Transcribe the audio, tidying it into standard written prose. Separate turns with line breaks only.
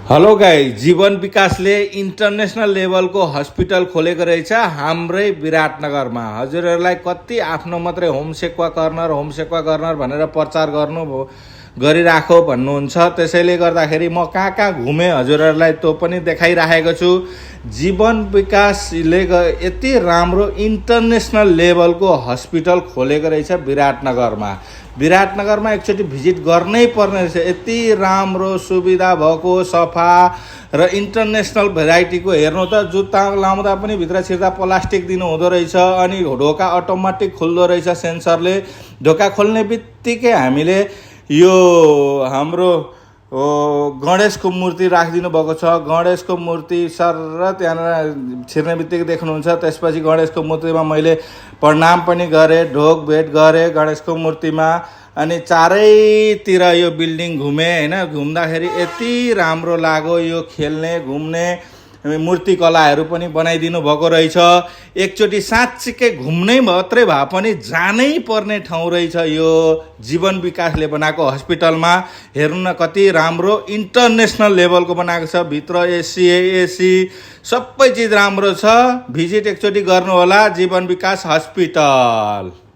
Hello गाई, जीवन विकासले इन्टरनेसनल लेभलको हस्पिटल खोलेको रहेछ हाम्रै विराटनगरमा। हजुरहरूलाई कति आफ्नो मात्रै होम सेक्वा कर्नर भनेर प्रचार गरिराखो भन्नुहुन्छ। त्यसैले गर्दाखेरि म कहाँ कहाँ घुमेँ हजुरहरूलाई त्यो पनि देखाइराखेको छु। जीवन विकासले यति राम्रो इन्टरनेसनल लेभलको हस्पिटल खोलेको रहेछ विराटनगरमा एकचोटि भिजिट गर्नै पर्ने रहेछ। यति राम्रो सुविधा भएको, सफा र इन्टरनेसनल भेराइटीको। हेर्नु त, जुत्ता लाउँदा पनि भित्र छिर्दा प्लास्टिक दिनु हुँदो रहेछ। अनि ढोका अटोमेटिक खुल्दो रहेछ सेन्सरले। ढोका खोल्ने बित्तिकै हामीले यो हाम्रो गणेशको मूर्ति राखिदिनु भएको छ। गणेशको मूर्ति सर त्यहाँनिर छिर्ने बित्तिकै देख्नुहुन्छ। त्यसपछि गणेशको मूर्तिमा मैले प्रणाम पनि गरेँ, ढोक भेट गरेँ गणेशको मूर्तिमा। अनि चारैतिर यो बिल्डिङ घुमेँ होइन। घुम्दाखेरि यति राम्रो लाग्यो। यो खेल्ने घुम्ने मूर्तिकलाहरू पनि बनाइदिनु भएको रहेछ। एकचोटि साँच्चीकै घुम्नै मात्रै भए पनि जानै पर्ने ठाउँ रहेछ यो जीवन विकासले बनाएको हस्पिटलमा। हेर्नु न, कति राम्रो इन्टरनेसनल लेभलको बनाएको छ। भित्र एसी सबै चिज राम्रो छ। भिजिट एकचोटि गर्नु होला जीवन विकास हस्पिटल।